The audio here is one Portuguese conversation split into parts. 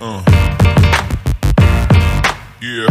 Yeah. Yeah.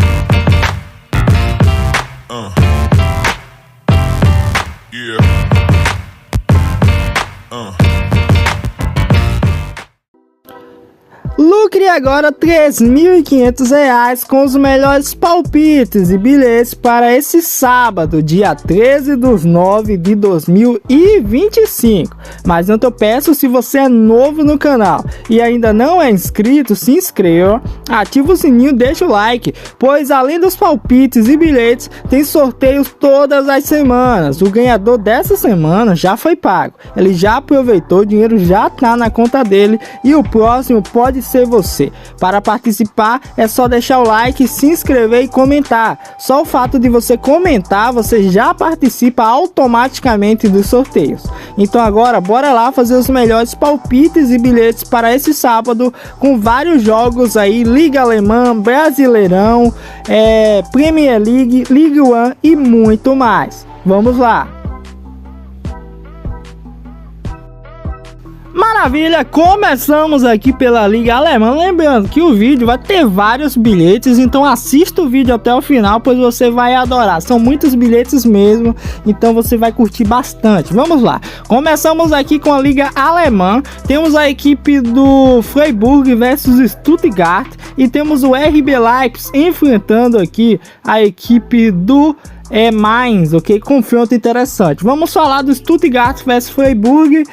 Lucre agora R$3.500 com os melhores palpites e bilhetes para esse sábado, dia 13/9/2025. Mas antes eu peço, se você é novo no canal e ainda não é inscrito, se inscreva, ativa o sininho, deixa o like, pois além dos palpites e bilhetes, tem sorteios todas as semanas. O ganhador dessa semana já foi pago, ele já aproveitou, o dinheiro já está na conta dele e o próximo pode ser você. Para participar é só deixar o like, se inscrever e comentar. Só o fato de você comentar, você já participa automaticamente dos sorteios. Então agora bora lá fazer os melhores palpites e bilhetes para esse sábado, com vários jogos aí: Liga Alemã, Brasileirão, Premier League, Ligue 1 e muito mais. Vamos lá! Maravilha, começamos aqui pela Liga Alemã. Lembrando que o vídeo vai ter vários bilhetes, então assista o vídeo até o final, pois você vai adorar. São muitos bilhetes mesmo, então você vai curtir bastante. Vamos lá, começamos aqui com a Liga Alemã. Temos a equipe do Freiburg versus Stuttgart e temos o RB Leipzig enfrentando aqui a equipe do Mainz, ok? Confronto interessante. Vamos falar do Stuttgart vs Freiburg.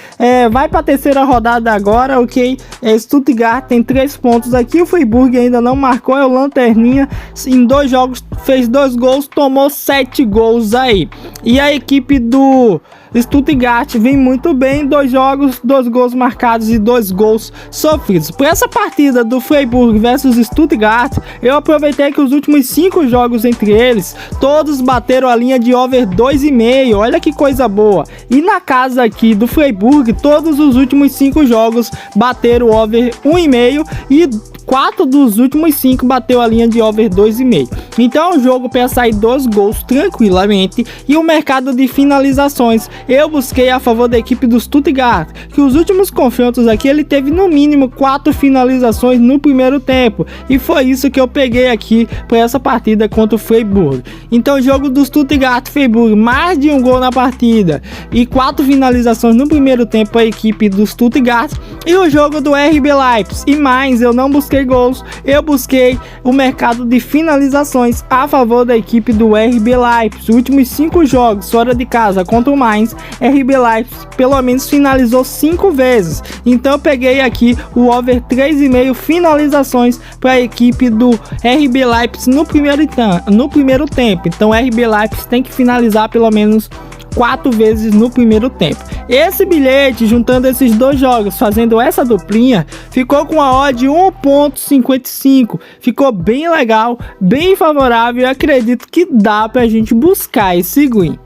Vai para a terceira rodada agora, ok? Stuttgart tem 3 pontos aqui. O Freiburg ainda não marcou, é o lanterninha. Em 2 jogos fez 2 gols, tomou 7 gols aí. E a equipe do Stuttgart vem muito bem, 2 jogos, 2 gols marcados e 2 gols sofridos. Por essa partida do Freiburg versus Stuttgart, eu aproveitei que os últimos 5 jogos entre eles, todos bateram a linha de over 2,5, olha que coisa boa. E na casa aqui do Freiburg, todos os últimos 5 jogos bateram over 1,5 e 4 dos últimos 5 bateu a linha de over 2,5. Então é um jogo para sair 2 gols tranquilamente. E o mercado de finalizações, eu busquei a favor da equipe do Stuttgart, que os últimos confrontos aqui ele teve no mínimo 4 finalizações no primeiro tempo, e foi isso que eu peguei aqui para essa partida contra o Freiburg. Então o jogo do Stuttgart Freiburg, mais de 1 gol na partida e 4 finalizações no primeiro tempo a equipe do Stuttgart. E o jogo do RB Leipzig e Mainz, eu não busquei gols, eu busquei o mercado de finalizações a favor da equipe do RB Leipzig. Os últimos 5 jogos fora de casa contra o Mainz, RB Leipzig pelo menos finalizou 5 vezes. Então eu peguei aqui o over 3,5 finalizações para a equipe do RB Leipzig no primeiro tempo. Então RB Leipzig tem que finalizar pelo menos 4 vezes no primeiro tempo. Esse bilhete, juntando esses 2 jogos, fazendo essa duplinha, ficou com a odd de 1,55. Ficou bem legal, bem favorável, e acredito que dá pra gente buscar esse win.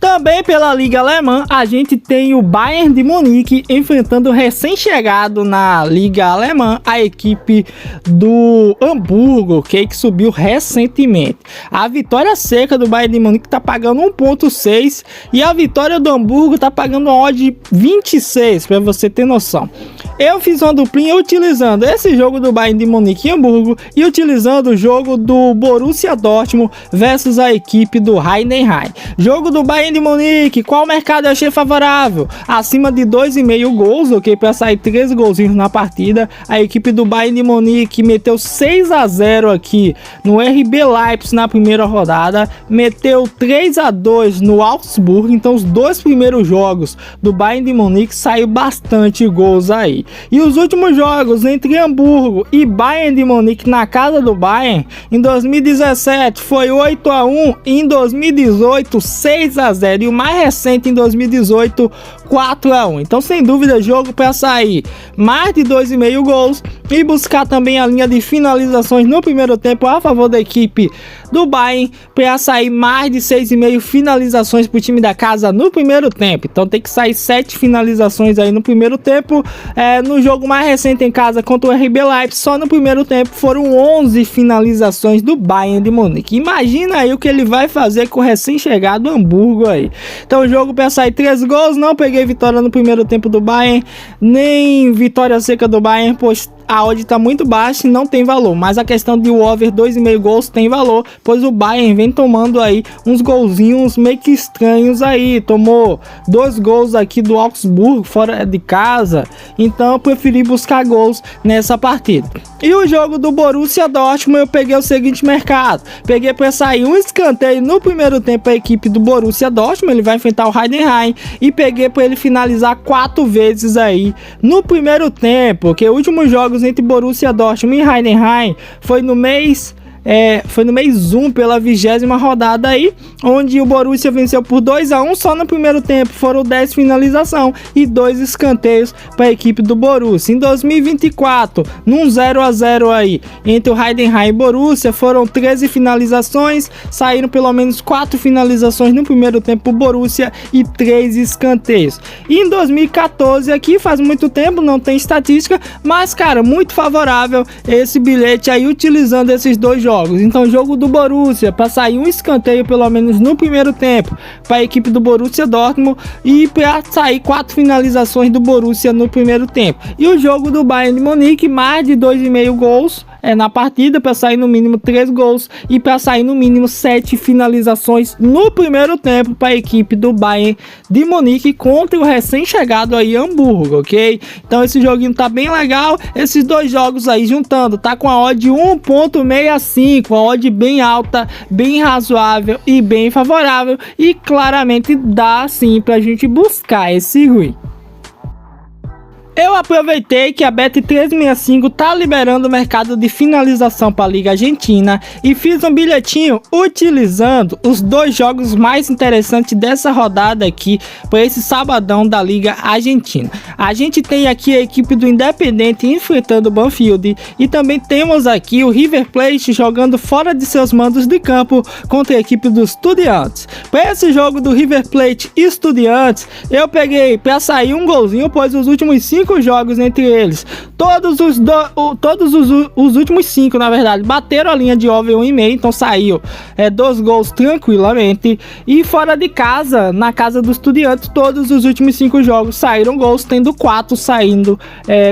Também pela Liga Alemã, a gente tem o Bayern de Munique enfrentando o recém-chegado na Liga Alemã, a equipe do Hamburgo, que subiu recentemente. A vitória seca do Bayern de Munique está pagando 1,6 e a vitória do Hamburgo está pagando a odd de 26, para você ter noção. Eu fiz uma duplinha utilizando esse jogo do Bayern de Munique e Hamburgo e utilizando o jogo do Borussia Dortmund versus a equipe do Heidenheim. Jogo do Bayern de Munique, qual mercado eu achei favorável? Acima de 2,5 gols, ok? Para sair 3 golzinhos na partida. A equipe do Bayern de Munique meteu 6-0 aqui no RB Leipzig na primeira rodada, meteu 3-2 no Augsburg. Então os 2 primeiros jogos do Bayern de Munique saiu bastante gols aí. E os últimos jogos entre Hamburgo e Bayern de Munique na casa do Bayern, em 2017 foi 8-1, em 2018 6-0 e o mais recente em 2018 4-1. Então sem dúvida jogo para sair mais de 2,5 gols e buscar também a linha de finalizações no primeiro tempo a favor da equipe do Bayern, para sair mais de 6,5 finalizações para o time da casa no primeiro tempo. Então tem que sair 7 finalizações aí no primeiro tempo. No jogo mais recente em casa contra o RB Leipzig, só no primeiro tempo foram 11 finalizações do Bayern de Munique. Imagina aí o que ele vai fazer com o recém-chegado Hamburgo aí. Então o jogo para sair 3 gols, não peguei peguei vitória no primeiro tempo do Bayern, nem vitória seca do Bayern, pois a odd tá muito baixa e não tem valor, mas a questão de o over 2,5 gols tem valor, pois o Bayern vem tomando aí uns golzinhos meio que estranhos aí, tomou 2 gols aqui do Augsburgo fora de casa, então eu preferi buscar gols nessa partida. E o jogo do Borussia Dortmund eu peguei o seguinte mercado, peguei para sair um escanteio no primeiro tempo a equipe do Borussia Dortmund, ele vai enfrentar o Heidenheim, e peguei para ele finalizar 4 vezes aí no primeiro tempo, porque os últimos jogos entre Borussia Dortmund e Heidenheim foi no mês 1 pela 20ª rodada aí, onde o Borussia venceu por 2-1, só no primeiro tempo foram 10 finalização e 2 escanteios para a equipe do Borussia. Em 2024, num 0-0 aí entre o Heidenheim e Borussia, foram 13 finalizações, saíram pelo menos 4 finalizações no primeiro tempo pro Borussia e 3 escanteios. E em 2014 aqui, faz muito tempo, não tem estatística, mas cara, muito favorável esse bilhete aí, utilizando esses dois jogos. Então, jogo do Borussia para sair um escanteio pelo menos no primeiro tempo para a equipe do Borussia Dortmund e para sair 4 finalizações do Borussia no primeiro tempo. E o jogo do Bayern de Munique, mais de 2,5 gols na partida, para sair no mínimo 3 gols e para sair no mínimo 7 finalizações no primeiro tempo para a equipe do Bayern de Munique contra o recém-chegado aí Hamburgo, ok? Então esse joguinho tá bem legal, esses dois jogos aí juntando, tá com a odd 1.65, uma odd bem alta, bem razoável e bem favorável, e claramente dá sim pra gente buscar esse win. Eu aproveitei que a Bet365 tá liberando o mercado de finalização para a Liga Argentina e fiz um bilhetinho utilizando os dois jogos mais interessantes dessa rodada aqui para esse sabadão da Liga Argentina. A gente tem aqui a equipe do Independente enfrentando o Banfield e também temos aqui o River Plate jogando fora de seus mandos de campo contra a equipe dos Estudiantes. Para esse jogo do River Plate e Estudiantes, eu peguei para sair um golzinho, pois os últimos 5 jogos entre eles, todos os últimos 5 na verdade bateram a linha de over 1,5, então saiu 2 gols tranquilamente. E fora de casa, na casa dos Estudiantes, todos os últimos 5 jogos saíram gols, tendo 4 saindo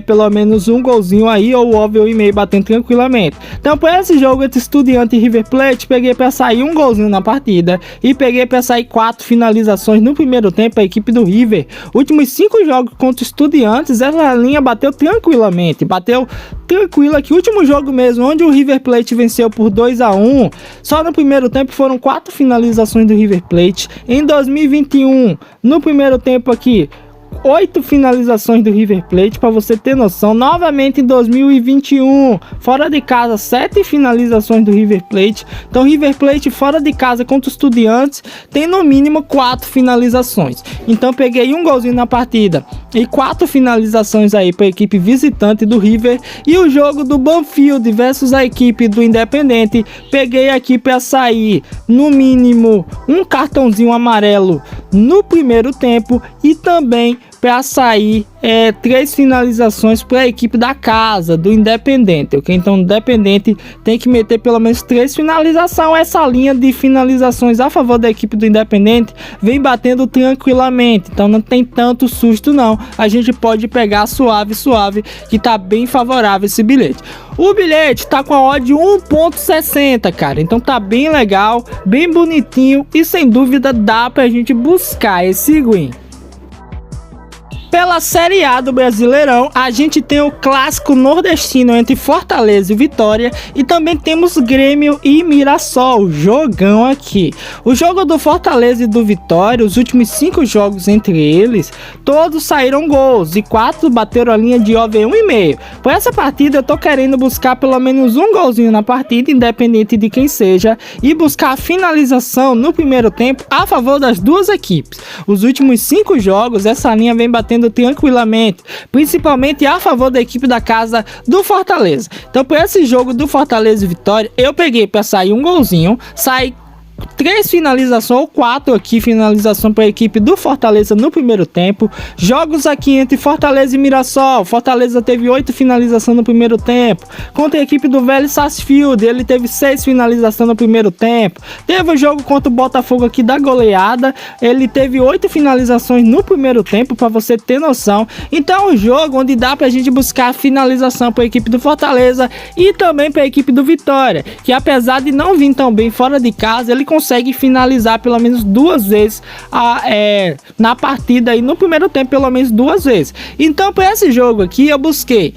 pelo menos um golzinho aí, ou over 1,5 batendo tranquilamente. Então para esse jogo entre Estudiantes e River Plate, peguei para sair um golzinho na partida e peguei para sair 4 finalizações no primeiro tempo a equipe do River. Últimos 5 jogos contra Estudiantes, essa linha bateu tranquilamente, aqui. O último jogo mesmo, onde o River Plate venceu por 2-1, só no primeiro tempo foram 4 finalizações do River Plate. Em 2021, no primeiro tempo aqui, 8 finalizações do River Plate, para você ter noção. Novamente em 2021, fora de casa, 7 finalizações do River Plate. Então River Plate fora de casa contra os Estudiantes tem no mínimo 4 finalizações. Então peguei um golzinho na partida e 4 finalizações aí para a equipe visitante do River. E o jogo do Banfield versus a equipe do Independente, peguei aqui para sair no mínimo um cartãozinho amarelo no primeiro tempo e também para sair 3 finalizações para a equipe da casa do Independente, ok? Então o Independente tem que meter pelo menos 3 finalizações. Essa linha de finalizações a favor da equipe do Independente vem batendo tranquilamente, então não tem tanto susto não, a gente pode pegar suave, que tá bem favorável esse bilhete. O bilhete tá com a odd 1.60, cara, então tá bem legal, bem bonitinho e sem dúvida dá pra gente buscar esse win. Pela Série A do Brasileirão, a gente tem o clássico nordestino entre Fortaleza e Vitória, e também temos Grêmio e Mirassol, jogão aqui. O jogo do Fortaleza e do Vitória, os últimos 5 jogos entre eles, todos saíram gols e 4 bateram a linha de over 1,5. Por essa partida eu tô querendo buscar pelo menos um golzinho na partida, independente de quem seja, e buscar a finalização no primeiro tempo a favor das duas equipes. Os últimos 5 jogos, essa linha vem batendo tranquilamente, principalmente a favor da equipe da casa do Fortaleza. Então, para esse jogo do Fortaleza e Vitória, eu peguei para sair um golzinho, sair 3 finalizações ou 4 aqui, finalização para a equipe do Fortaleza no primeiro tempo. Jogos aqui entre Fortaleza e Mirassol. Fortaleza teve 8 finalizações no primeiro tempo. Contra a equipe do Vélez Sarsfield, ele teve 6 finalizações no primeiro tempo. Teve o jogo contra o Botafogo aqui da goleada, ele teve 8 finalizações no primeiro tempo, para você ter noção. Então é um jogo onde dá pra gente buscar finalização para a equipe do Fortaleza e também para a equipe do Vitória, que apesar de não vir tão bem fora de casa, ele consegue finalizar pelo menos 2 vezes na partida aí no primeiro tempo, pelo menos 2 vezes. Então para esse jogo aqui eu busquei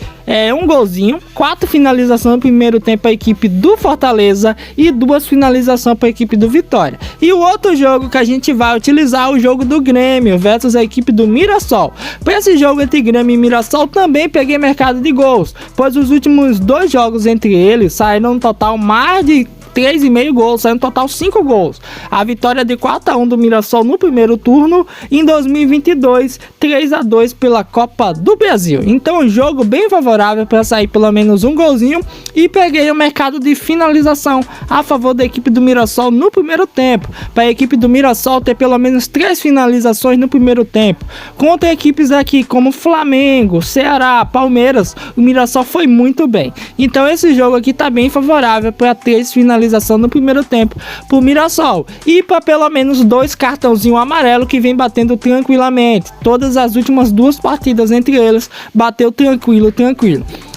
um golzinho, 4 finalizações no primeiro tempo para a equipe do Fortaleza e 2 finalizações para a equipe do Vitória. E o outro jogo que a gente vai utilizar é o jogo do Grêmio versus a equipe do Mirassol. Para esse jogo entre Grêmio e Mirassol também peguei mercado de gols, pois os últimos 2 jogos entre eles saíram no total mais de 3,5 gols, saiu no total 5 gols. A vitória de 4-1 do Mirassol no primeiro turno, em 2022, 3-2 pela Copa do Brasil. Então um jogo bem favorável para sair pelo menos um golzinho, e peguei o mercado de finalização a favor da equipe do Mirassol no primeiro tempo, para a equipe do Mirassol ter pelo menos 3 finalizações no primeiro tempo. Contra equipes aqui como Flamengo, Ceará, Palmeiras, o Mirassol foi muito bem. Então esse jogo aqui tá bem favorável para 3 finalizações no primeiro tempo pro Mirassol, e para pelo menos 2 cartãozinho amarelo que vem batendo tranquilamente. Todas as últimas 2 partidas entre eles bateu tranquilo.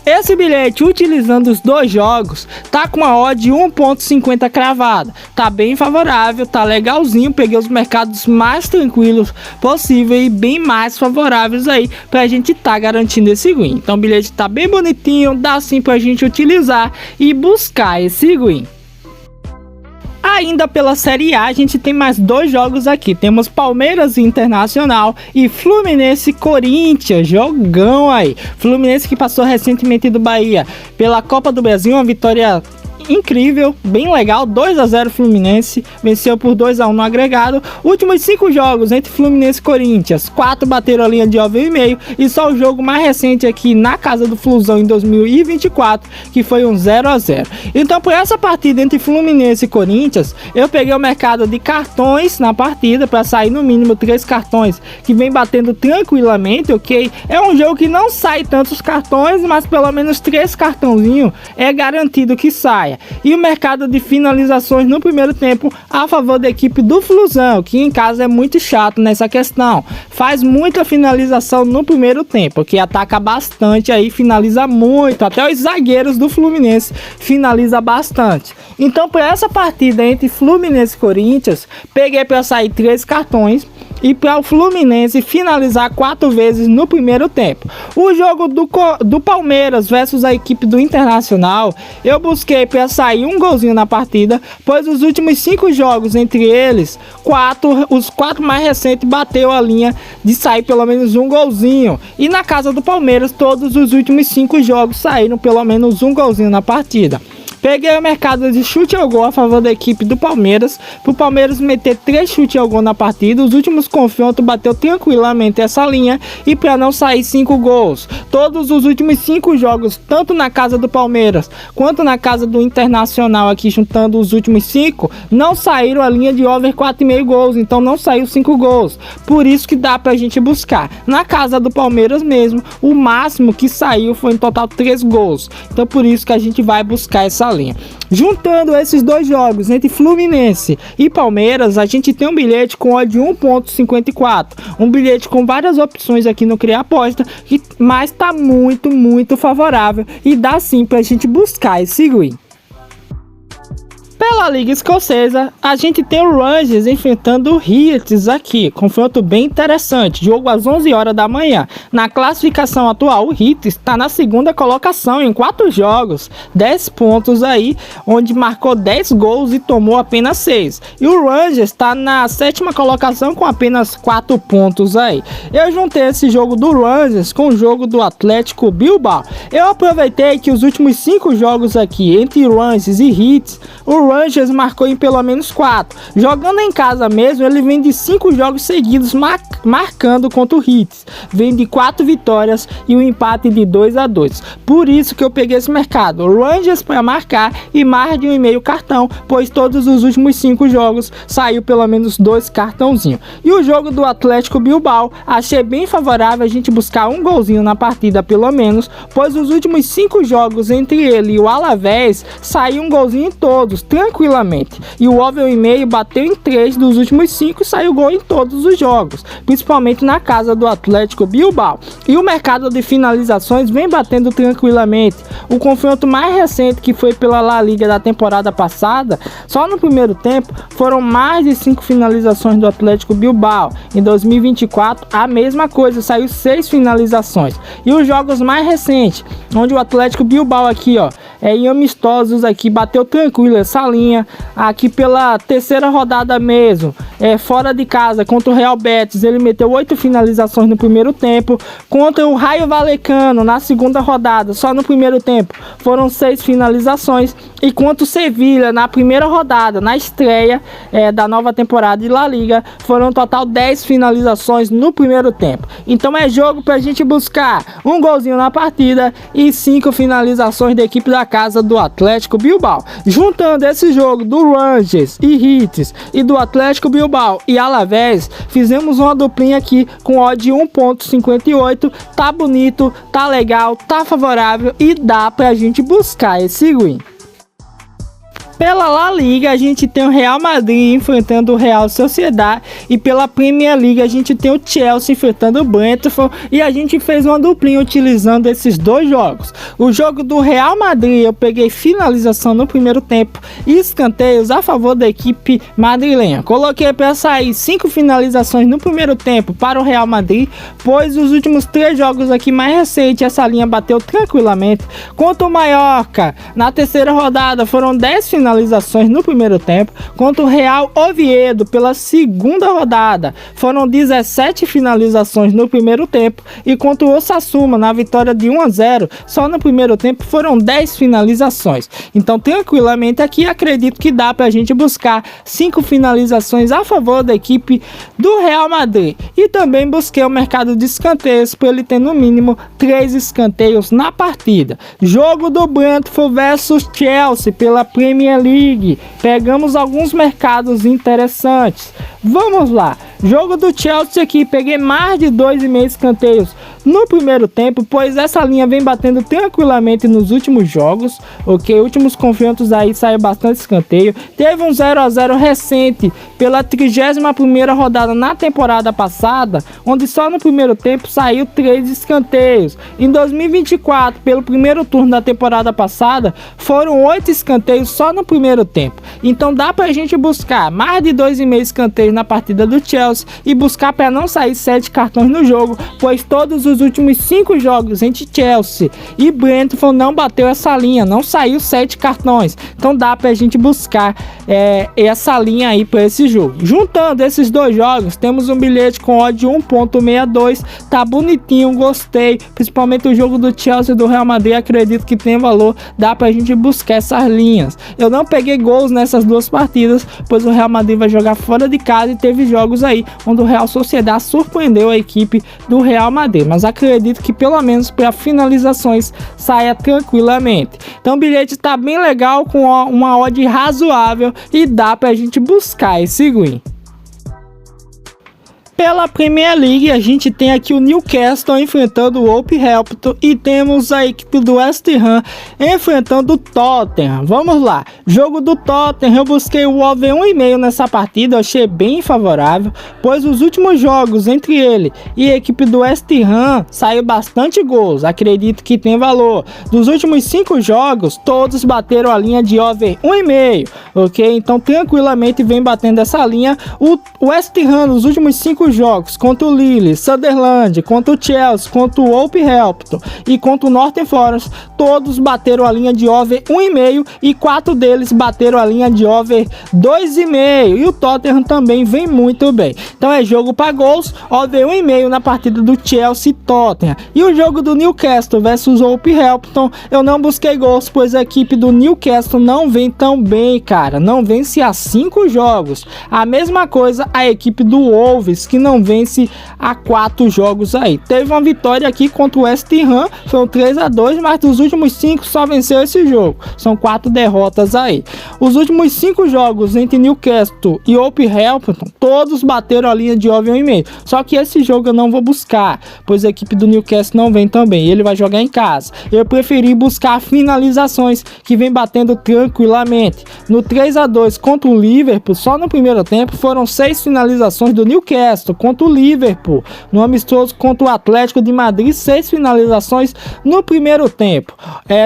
Esse bilhete, utilizando os 2 jogos, tá com a odd de 1.50 cravada. Tá bem favorável, tá legalzinho. Peguei os mercados mais tranquilos possível e bem mais favoráveis aí pra gente tá garantindo esse win. Então o bilhete tá bem bonitinho, dá sim pra gente utilizar e buscar esse win. Ainda pela Série A, a gente tem mais 2 jogos aqui. Temos Palmeiras Internacional e Fluminense Corinthians. Jogão aí. Fluminense que passou recentemente do Bahia pela Copa do Brasil, uma vitória incrível, bem legal, 2-0 Fluminense, venceu por 2-1 no agregado. Últimos 5 jogos entre Fluminense e Corinthians, 4 bateram a linha de over e meio, e só o jogo mais recente aqui na casa do Flusão em 2024, que foi um 0-0. Então por essa partida entre Fluminense e Corinthians, eu peguei o mercado de cartões na partida, para sair no mínimo 3 cartões, que vem batendo tranquilamente, ok? É um jogo que não sai tantos cartões, mas pelo menos 3 cartãozinhos é garantido que saia. E o mercado de finalizações no primeiro tempo a favor da equipe do Flusão, que em casa é muito chato nessa questão. Faz muita finalização no primeiro tempo, que ataca bastante aí, finaliza muito. Até os zagueiros do Fluminense finaliza bastante. Então, para essa partida entre Fluminense e Corinthians, peguei para sair 3 cartões e para o Fluminense finalizar 4 vezes no primeiro tempo. O jogo do Palmeiras versus a equipe do Internacional, eu busquei para sair um golzinho na partida, pois os últimos 5 jogos entre eles, os 4 mais recentes bateu a linha de sair pelo menos um golzinho. E na casa do Palmeiras, todos os últimos 5 jogos saíram pelo menos um golzinho na partida. Peguei o mercado de chute ao gol a favor da equipe do Palmeiras, para o Palmeiras meter 3 chutes ao gol na partida. Os últimos confrontos bateu tranquilamente essa linha, e para não sair 5 gols. Todos os últimos 5 jogos, tanto na casa do Palmeiras quanto na casa do Internacional, aqui juntando os últimos 5, não saíram a linha de over 4,5 gols, então não saiu 5 gols. Por isso que dá pra gente buscar. Na casa do Palmeiras mesmo, o máximo que saiu foi em total 3 gols. Então por isso que a gente vai buscar essa linha. Juntando esses 2 jogos entre Fluminense e Palmeiras, a gente tem um bilhete com odd de 1.54, um bilhete com várias opções aqui no Criar Aposta, mas tá muito favorável, e dá sim pra gente buscar esse win. Pela Liga Escocesa, a gente tem o Rangers enfrentando o Hearts aqui, confronto bem interessante, jogo às 11 horas da manhã. Na classificação atual, o Hearts está na 2ª colocação em 4 jogos, 10 pontos aí, onde marcou 10 gols e tomou apenas 6. E o Rangers está na 7ª colocação com apenas 4 pontos aí. Eu juntei esse jogo do Rangers com o jogo do Atlético Bilbao. Eu aproveitei que os últimos 5 jogos aqui entre Rangers e Hearts, o Rangers marcou em pelo menos 4. Jogando em casa mesmo, ele vem de 5 jogos seguidos marcando contra o Heat. Vem de 4 vitórias e um empate de 2-2. Por isso que eu peguei esse mercado. Rangers para marcar e mais de 1,5 cartão, pois todos os últimos 5 jogos saiu pelo menos 2 cartãozinhos. E o jogo do Atlético Bilbao, achei bem favorável a gente buscar um golzinho na partida pelo menos, pois os últimos 5 jogos entre ele e o Alavés saiu um golzinho em todos, tranquilamente. E o over 1,5 bateu em 3 dos últimos 5 e saiu gol em todos os jogos, principalmente na casa do Atlético Bilbao. E o mercado de finalizações vem batendo tranquilamente. O confronto mais recente, que foi pela La Liga da temporada passada, só no primeiro tempo foram mais de 5 finalizações do Atlético Bilbao. Em 2024 a mesma coisa, saiu 6 finalizações. E os jogos mais recentes, onde o Atlético Bilbao aqui, ó, em amistosos aqui, bateu tranquilo essa linha. Aqui pela terceira rodada mesmo, fora de casa contra o Real Betis, ele meteu 8 finalizações no primeiro tempo. Contra o Rayo Vallecano na segunda rodada, só no primeiro tempo foram 6 finalizações. E contra o Sevilha na primeira rodada, na estreia da nova temporada de La Liga, foram um total 10 finalizações no primeiro tempo. Então é jogo pra gente buscar um golzinho na partida e 5 finalizações da equipe da casa do Atlético Bilbao. Juntando esse jogo do Rangers e Heat e do Atlético Bilbao e Alavés, fizemos uma duplinha aqui com odd de 1,58. Tá bonito, tá legal, tá favorável e dá pra gente buscar esse win. Pela La Liga a gente tem o Real Madrid enfrentando o Real Sociedad, e pela Premier League a gente tem o Chelsea enfrentando o Brentford, e a gente fez uma duplinha utilizando esses dois jogos. O jogo do Real Madrid eu peguei finalização no primeiro tempo e escanteios a favor da equipe madrilenha. Coloquei para sair 5 finalizações no primeiro tempo para o Real Madrid, pois os últimos 3 jogos aqui mais recentes essa linha bateu tranquilamente. Contra o Mallorca na terceira rodada foram 10 finalizações no primeiro tempo. Contra o Real Oviedo pela segunda rodada foram 17 finalizações no primeiro tempo, e contra o Osasuna na vitória de 1-0 só no primeiro tempo foram 10 finalizações. Então tranquilamente aqui acredito que dá pra gente buscar 5 finalizações a favor da equipe do Real Madrid. E também busquei o mercado de escanteios para ele ter no mínimo 3 escanteios na partida. Jogo do Brentford versus Chelsea pela Premier League. Pegamos alguns mercados interessantes. Vamos lá. Jogo do Chelsea aqui, peguei mais de 2,5 escanteios no primeiro tempo, pois essa linha vem batendo tranquilamente nos últimos jogos, ok? Últimos confrontos aí saiu bastante escanteio. Teve um 0-0 recente pela 31ª rodada na temporada passada, onde só no primeiro tempo saiu 3 escanteios. Em 2024, pelo primeiro turno da temporada passada, foram 8 escanteios só no primeiro tempo. Então dá pra gente buscar mais de 2,5 escanteios na partida do Chelsea e buscar para não sair 7 cartões no jogo, pois todos os últimos 5 jogos entre Chelsea e Brentford não bateu essa linha, não saiu 7 cartões. Então dá pra gente buscar essa linha aí para esse jogo. Juntando esses dois jogos, temos um bilhete com odd de 1,62, tá bonitinho, gostei, principalmente o jogo do Chelsea e do Real Madrid, acredito que tem valor, dá pra gente buscar essas linhas. Eu não peguei gols nessas duas partidas, pois o Real Madrid vai jogar fora de casa e teve jogos aí onde o Real Sociedad surpreendeu a equipe do Real Madrid, mas acredito que pelo menos para finalizações saia tranquilamente. Então o bilhete tá bem legal, com uma odd razoável, e dá pra gente buscar esse win. Pela Premier League a gente tem aqui o Newcastle enfrentando o Wolverhampton e temos a equipe do West Ham enfrentando o Tottenham. Vamos lá, jogo do Tottenham, eu busquei o over 1,5 nessa partida, eu achei bem favorável, pois os últimos jogos entre ele e a equipe do West Ham saiu bastante gols, acredito que tem valor. Dos últimos 5 jogos, todos bateram a linha de over 1,5, ok? Então tranquilamente vem batendo essa linha. O West Ham nos últimos 5 5 jogos contra o Lille, Sunderland, contra o Chelsea, contra o Wolverhampton e contra o Nottingham Forest, todos bateram a linha de over 1,5 e 4 deles bateram a linha de over 2,5. E o Tottenham também vem muito bem. Então é jogo para gols, over 1,5 na partida do Chelsea e Tottenham. E o jogo do Newcastle versus Wolverhampton, eu não busquei gols, pois a equipe do Newcastle não vem tão bem, cara. Não vence há 5 jogos. A mesma coisa a equipe do Wolves, que não vence há 4 jogos aí. Teve uma vitória aqui contra o West Ham, são 3-2, mas dos últimos 5 só venceu esse jogo. São 4 derrotas aí. Os últimos 5 jogos entre Newcastle e Wolverhampton, todos bateram a linha de over 1,5. Só que esse jogo eu não vou buscar, pois a equipe do Newcastle não vem tão bem. Ele vai jogar em casa. Eu preferi buscar finalizações, que vem batendo tranquilamente. No 3-2 contra o Liverpool, só no primeiro tempo foram 6 finalizações do Newcastle contra o Liverpool. No amistoso contra o Atlético de Madrid, 6 finalizações no primeiro tempo.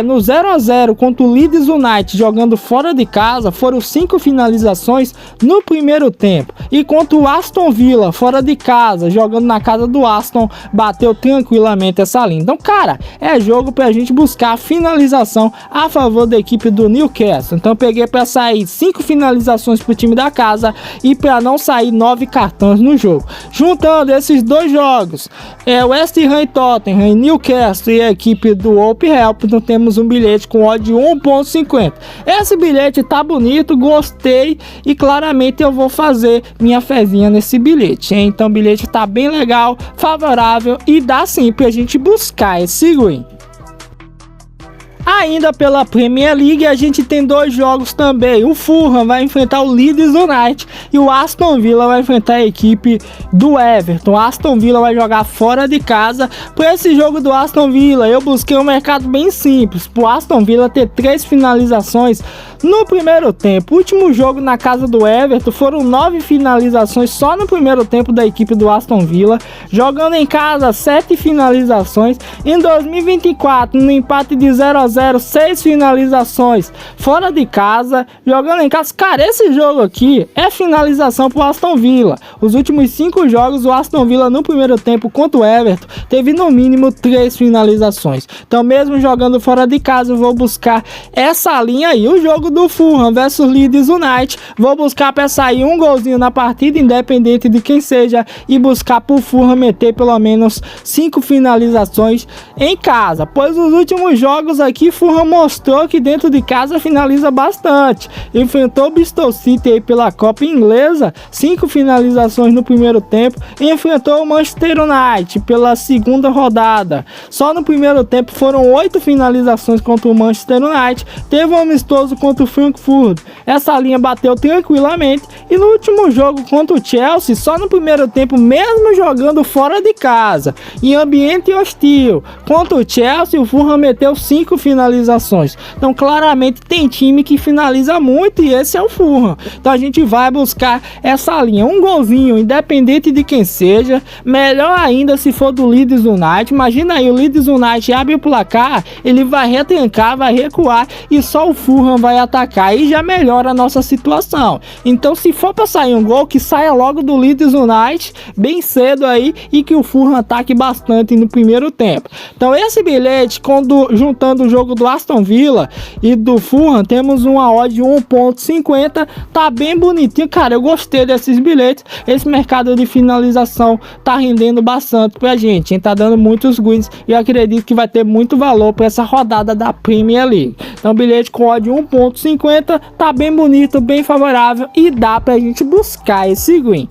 No 0-0 contra o Leeds United, jogando fora de casa, foram 5 finalizações no primeiro tempo. E contra o Aston Villa, fora de casa, jogando na casa do Aston, bateu tranquilamente essa linha. Então, cara, é jogo pra gente buscar finalização a favor da equipe do Newcastle. Então, eu peguei pra sair 5 finalizações pro time da casa e pra não sair 9 cartões no jogo. Juntando esses dois jogos, West Ham e Tottenham, Newcastle e a equipe do Wolverhampton, temos um bilhete com odd de 1,50. Esse bilhete tá bonito, gostei e claramente eu vou fazer minha fezinha nesse bilhete, hein? Então o bilhete tá bem legal, favorável e dá sim pra gente buscar esse win. Ainda pela Premier League, a gente tem 2 jogos também. O Fulham vai enfrentar o Leeds United e o Aston Villa vai enfrentar a equipe do Everton. O Aston Villa vai jogar fora de casa. Por esse jogo do Aston Villa, eu busquei um mercado bem simples, para o Aston Villa ter 3 finalizações no primeiro tempo. O último jogo na casa do Everton foram 9 finalizações só no primeiro tempo da equipe do Aston Villa. Jogando em casa, 7 finalizações. Em 2024, no empate de 0-0, 6 finalizações fora de casa, jogando em casa. Cara, esse jogo aqui é finalização pro Aston Villa. Os últimos 5 jogos, o Aston Villa no primeiro tempo contra o Everton teve no mínimo 3 finalizações. Então, mesmo jogando fora de casa, eu vou buscar essa linha aí. O jogo do Fulham versus Leeds United, vou buscar para sair um golzinho na partida, independente de quem seja, e buscar pro Fulham meter pelo menos 5 finalizações em casa, pois os últimos jogos aqui Fulham mostrou que dentro de casa finaliza bastante. Enfrentou o Bristol City aí pela Copa Inglesa, 5 finalizações no primeiro tempo. E enfrentou o Manchester United pela segunda rodada. Só no primeiro tempo foram 8 finalizações contra o Manchester United. Teve um amistoso contra o Frankfurt. Essa linha bateu tranquilamente. E no último jogo contra o Chelsea, só no primeiro tempo, mesmo jogando fora de casa, em ambiente hostil, contra o Chelsea, o Fulham meteu 5 finalizações. Então claramente tem time que finaliza muito e esse é o Fulham. Então a gente vai buscar essa linha, um golzinho, independente de quem seja. Melhor ainda se for do Leeds United. Imagina aí, o Leeds United abre o placar, ele vai retrancar, vai recuar e só o Fulham vai atacar e já melhora a nossa situação. Então se for para sair um gol, que saia logo do Leeds United bem cedo aí e que o Fulham ataque bastante no primeiro tempo. Então esse bilhete, juntando o jogo do Aston Villa e do Fulham, temos uma odd de 1,50, tá bem bonitinho, cara. Eu gostei desses bilhetes. Esse mercado de finalização tá rendendo bastante pra gente, hein? Tá dando muitos wins e eu acredito que vai ter muito valor para essa rodada da Premier League. Então bilhete com odd de 1,50 tá bem bonito, bem favorável e dá pra gente buscar esse win.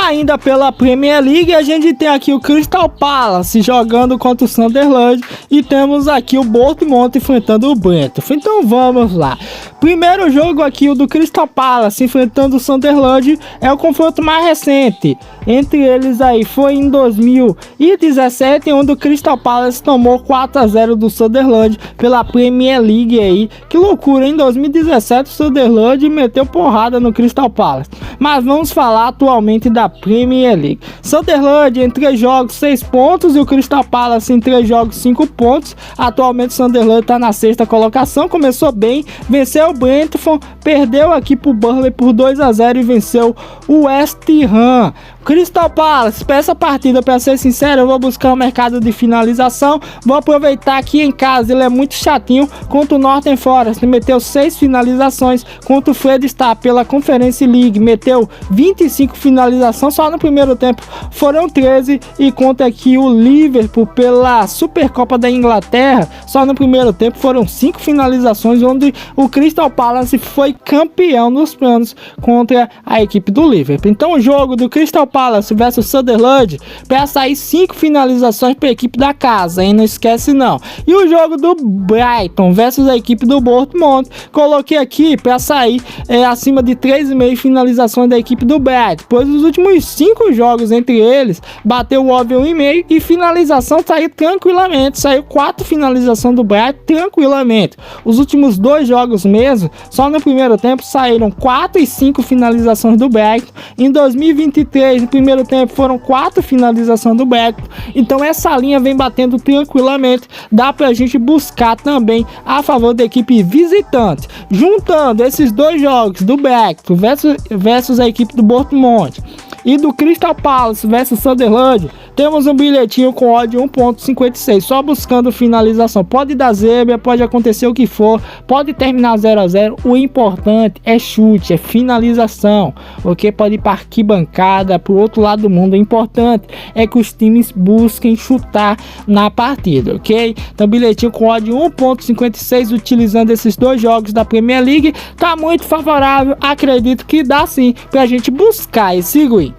Ainda pela Premier League, a gente tem aqui o Crystal Palace jogando contra o Sunderland e temos aqui o Bournemouth enfrentando o Brentford. Então vamos lá. Primeiro jogo aqui, o do Crystal Palace enfrentando o Sunderland, é o confronto mais recente entre eles aí. Foi em 2017, onde o Crystal Palace tomou 4-0 do Sunderland pela Premier League aí. Que loucura, em 2017 o Sunderland meteu porrada no Crystal Palace. Mas vamos falar atualmente da Premier League. Sunderland em 3 jogos 6 pontos e o Crystal Palace em 3 jogos 5 pontos. Atualmente o Sunderland está na 6ª colocação, começou bem, venceu o o Brentford perdeu aqui pro Burnley por 2-0 e venceu o West Ham. Crystal Palace, para essa partida, para ser sincero, eu vou buscar o mercado de finalização. Vou aproveitar aqui em casa, ele é muito chatinho. Contra o Northern Forest, meteu 6 finalizações. Contra o Fredrikstad pela Conference League, meteu 25 finalizações. Só no primeiro tempo foram 13. E contra aqui o Liverpool pela Supercopa da Inglaterra, só no primeiro tempo foram 5 finalizações, onde o Crystal Palace foi campeão nos planos contra a equipe do Liverpool. Então o jogo do Crystal Palace versus Sunderland, para sair 5 finalizações para a equipe da casa, hein? Não esquece não. E o jogo do Brighton versus a equipe do Bournemouth, coloquei aqui para sair acima de 3,5 finalizações da equipe do Brighton, pois os últimos 5 jogos entre eles bateu o over 1,5 e finalização saiu tranquilamente, saiu 4 finalizações do Brighton tranquilamente. Os últimos 2 jogos mesmo, só no primeiro tempo saíram 4 e 5 finalizações do Brighton. Em 2023 no primeiro tempo foram 4 finalizações do Brighton. Então essa linha vem batendo tranquilamente. Dá pra gente buscar também a favor da equipe visitante. Juntando esses 2 jogos do Brighton versus a equipe do Bournemouth e do Crystal Palace versus Sunderland, temos um bilhetinho com odd 1.56, só buscando finalização. Pode dar zebra, pode acontecer o que for, pode terminar 0-0, o importante é chute, é finalização, ok? Pode ir para arquibancada, para o outro lado do mundo. O importante é que os times busquem chutar na partida, ok? Então bilhetinho com odd 1.56, utilizando esses 2 jogos da Premier League, tá muito favorável, acredito que dá sim pra gente buscar esse win.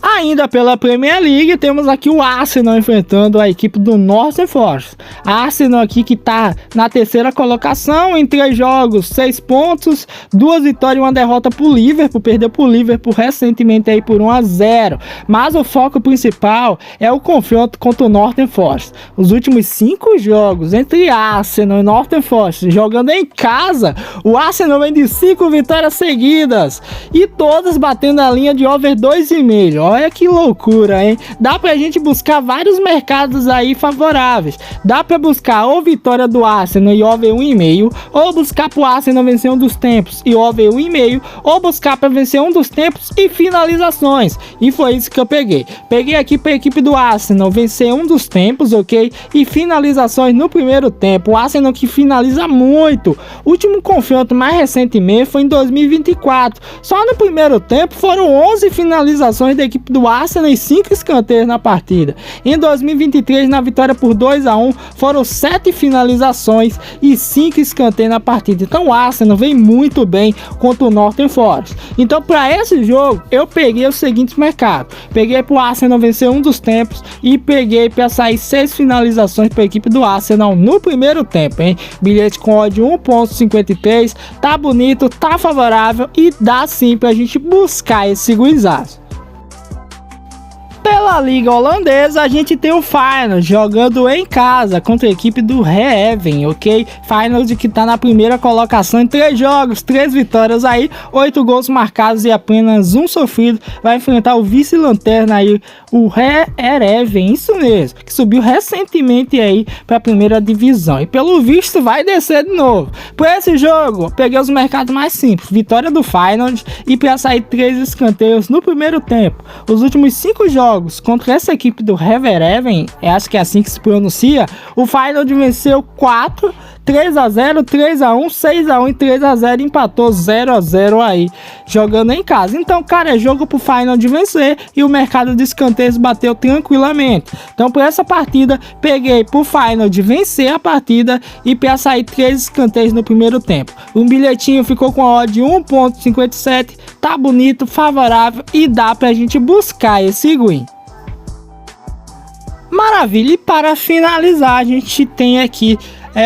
Ainda pela Premier League, temos aqui o Arsenal enfrentando a equipe do Northern Forest. Arsenal aqui que tá na 3ª colocação, em 3 jogos, 6 pontos, 2 vitórias e 1 derrota pro Liverpool. Perdeu pro Liverpool recentemente aí por 1-0. Mas o foco principal é o confronto contra o Northern Forest. Os últimos 5 jogos entre Arsenal e Northern Forest, jogando em casa, o Arsenal vem de 5 vitórias seguidas e todas batendo a linha de over 2,5. Olha que loucura, hein? Dá pra gente buscar vários mercados aí favoráveis. Dá pra buscar ou vitória do Arsenal e over 1,5, ou buscar pro Arsenal vencer um dos tempos e over 1,5, ou buscar pra vencer um dos tempos e finalizações. E foi isso que eu peguei. Peguei aqui pra equipe do Arsenal vencer um dos tempos, ok? E finalizações no primeiro tempo. O Arsenal que finaliza muito. O último confronto mais recentemente foi em 2024. Só no primeiro tempo foram 11 finalizações da equipe do Arsenal e 5 escanteios na partida. Em 2023, na vitória por 2-1, foram 7 finalizações e 5 escanteios na partida. Então o Arsenal vem muito bem contra o Northern Forest. Então para esse jogo, eu peguei os seguintes mercados. Peguei para o Arsenal vencer um dos tempos e peguei para sair 6 finalizações para a equipe do Arsenal no primeiro tempo, hein? Bilhete com odd 1.53, tá bonito, tá favorável e dá sim para a gente buscar esse guizaço. Pela Liga Holandesa, a gente tem o Feyenoord jogando em casa contra a equipe do Heerenveen, ok? Feyenoord que tá na 1ª colocação em 3 jogos, 3 vitórias aí, 8 gols marcados e apenas 1 sofrido. Vai enfrentar o vice-lanterna aí, o Heerenveen, isso mesmo, que subiu recentemente aí para a 1ª divisão. E pelo visto vai descer de novo. Por esse jogo, peguei os mercados mais simples, vitória do Feyenoord e para sair 3 escanteios no primeiro tempo. Os últimos 5 jogos contra essa equipe do Heerenveen, acho que é assim que se pronuncia, o Feyenoord venceu 4, 3-0, 3-1, 6-1 e 3-0, empatou 0-0 aí, jogando em casa. Então, cara, é jogo pro Feyenoord vencer e o mercado de escanteios bateu tranquilamente. Então, por essa partida, peguei pro Feyenoord vencer a partida e para sair 3 escanteios no primeiro tempo. Um bilhetinho ficou com a odd 1.57, tá bonito, favorável e dá pra gente buscar esse win. Maravilha, e para finalizar a gente tem aqui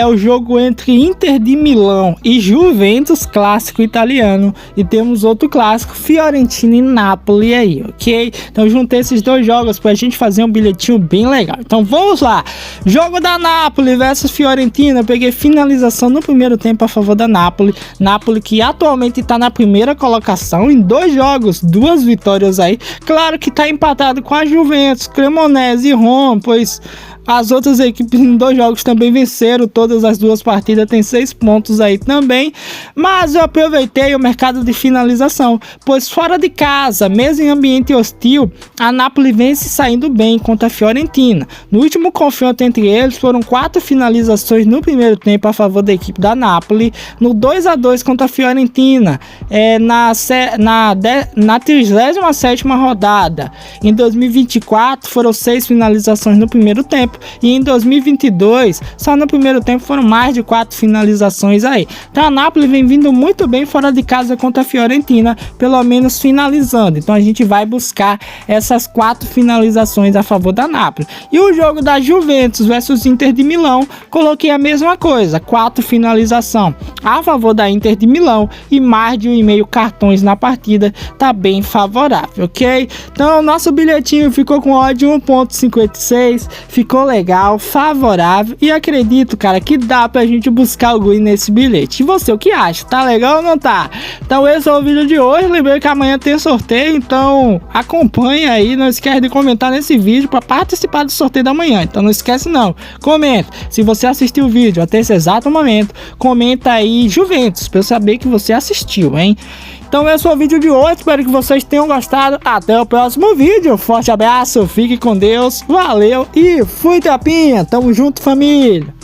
o jogo entre Inter de Milão e Juventus, clássico italiano, e temos outro clássico, Fiorentina e Napoli aí, ok? Então juntei esses 2 jogos pra gente fazer um bilhetinho bem legal. Então vamos lá, jogo da Napoli versus Fiorentina. Eu peguei finalização no primeiro tempo a favor da Napoli. Napoli que atualmente tá na 1ª colocação em 2 jogos, 2 vitórias aí. Claro que tá empatado com a Juventus, Cremonese e Roma, pois As outras equipes em 2 jogos também venceram todas as 2 partidas, tem 6 pontos aí também. Mas eu aproveitei o mercado de finalização, pois fora de casa, mesmo em ambiente hostil, a Napoli vem se saindo bem contra a Fiorentina. No último confronto entre eles, foram 4 finalizações no primeiro tempo a favor da equipe da Napoli, no 2-2 contra a Fiorentina, na 37ª rodada. Em 2024 foram 6 finalizações no primeiro tempo, e em 2022 só no primeiro tempo foram mais de 4 finalizações aí. Então a Napoli vem vindo muito bem fora de casa contra a Fiorentina, pelo menos finalizando. Então a gente vai buscar essas 4 finalizações a favor da Napoli. E o jogo da Juventus versus Inter de Milão, coloquei a mesma coisa, 4 finalização a favor da Inter de Milão e mais de 1,5 cartões na partida, tá bem favorável, ok? Então nosso bilhetinho ficou com odd 1.56, ficou legal, favorável, e acredito, cara, que dá pra gente buscar o win nesse bilhete. E você, o que acha? Tá legal ou não tá? Então esse é o vídeo de hoje, lembrei que amanhã tem sorteio, então acompanha aí, não esquece de comentar nesse vídeo para participar do sorteio da manhã. Então não esquece não, comenta, se você assistiu o vídeo até esse exato momento, comenta aí Juventus, para eu saber que você assistiu, hein? Então esse foi o vídeo de hoje, espero que vocês tenham gostado, até o próximo vídeo, forte abraço, fique com Deus, valeu e fui tropinha, tamo junto família!